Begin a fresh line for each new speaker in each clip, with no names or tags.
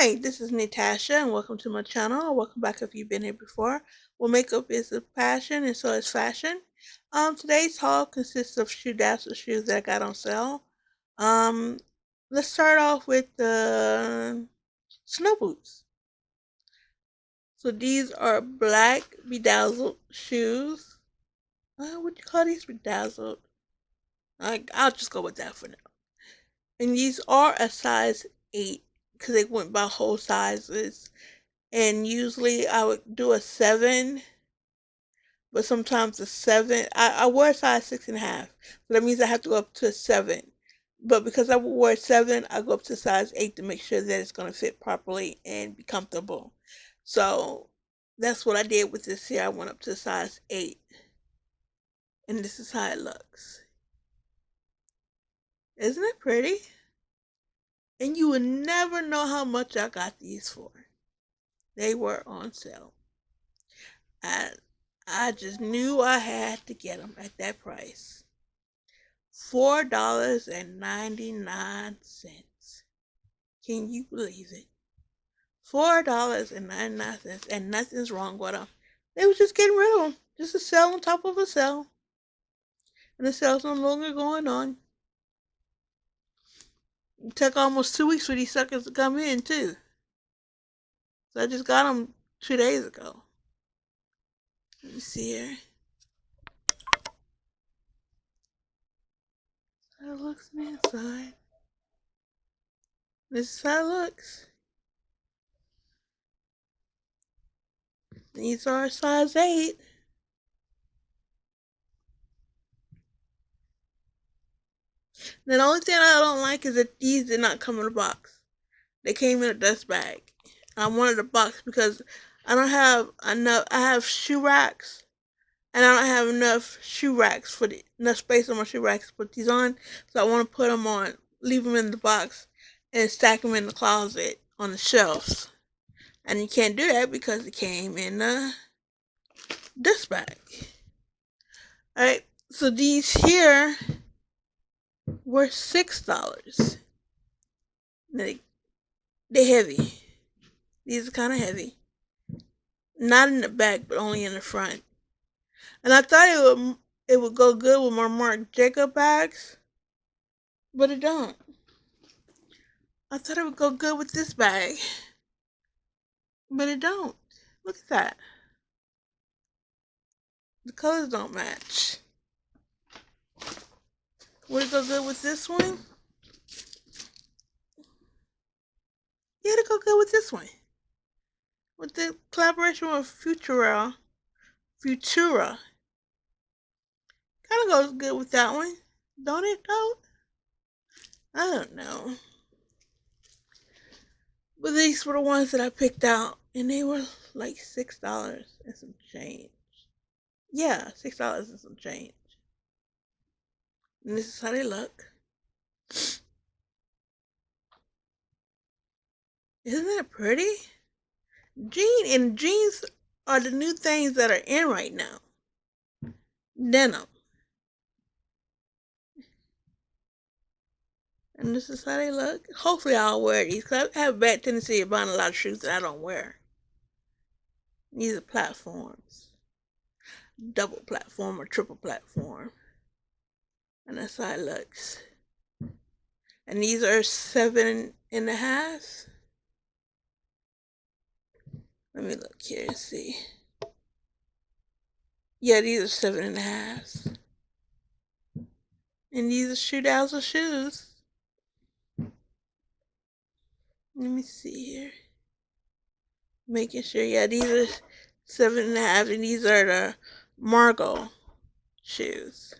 Hi, this is Natasha and welcome to my channel. Welcome back if you've been here before. Well, makeup is a passion and so is fashion. Today's haul consists of Shoedazzle shoes that I got on sale. Um, let's start off with the snow boots. So these are black bedazzled shoes. What do you call these? Bedazzled. I'll just go with that for now. And these are a size 8 because they went by whole sizes. And usually I would do a 7, but sometimes a 7. I wear a size 6.5, so that means I have to go up to a 7. But because I wear a 7, I go up to size 8 to make sure that it's going to fit properly and be comfortable. So that's what I did with this here. I went up to size 8, and this is how it looks. Isn't it pretty? And you would never know how much I got these for. They were on sale. I just knew I had to get them at that price. $4.99. Can you believe it? $4.99, and nothing's wrong with them. They were just getting rid of them. Just a sale on top of a sale. And the sale's no longer going on. It took almost 2 weeks for these suckers to come in, too. So I just got them 2 days ago. Let me see here. How it looks on the inside. This is how it looks. These are size 8. The only thing I don't like is that these did not come in a box. They came in a dust bag. I wanted a box because I don't have enough. I have shoe racks, and I don't have enough shoe racks for enough space on my shoe racks to put these on. So I want to put them on, leave them in the box, and stack them in the closet on the shelves. And you can't do that because it came in a dust bag. All right, so these here were $6. They're heavy. These are kind of heavy. Not in the back, but only in the front. And I thought it would go good with my Marc Jacob bags, but it don't. I thought it would go good with this bag, but it don't. Look at that. The colors don't match. Would it go good with this one? Yeah, it'd go good with this one. With the collaboration with Futura. Kind of goes good with that one. Don't it though? I don't know. But these were the ones that I picked out. And they were like $6 and some change. Yeah, $6 and some change. And this is how they look. Isn't that pretty? Jeans are the new things that are in right now. Denim. And this is how they look. Hopefully I'll wear these because I have a bad tendency of buying a lot of shoes that I don't wear. These are platforms. Double platform or triple platform. And that's how it looks. And these are 7.5. Let me look here and see. Yeah, these are 7.5. And these are Shoedazzle shoes. Let me see here. Making sure, yeah, these are 7.5, and these are the Margot shoes.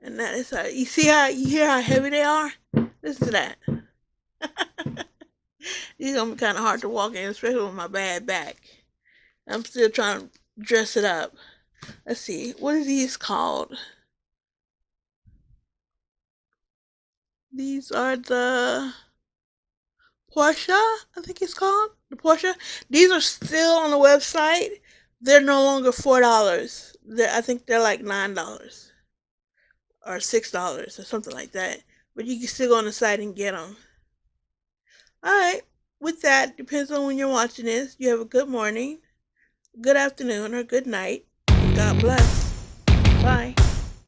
And that is how you hear how heavy they are? Listen to that. These are gonna be kind of hard to walk in, especially with my bad back. I'm still trying to dress it up. Let's see, what are these called? These are the Porsche, I think it's called. The Porsche. These are still on the website. They're no longer $4. I think they're like $9 or $6 or something like that. But you can still go on the site and get them. with that, depends on when you're watching this. You have a good morning, good afternoon, or good night. God bless. Bye.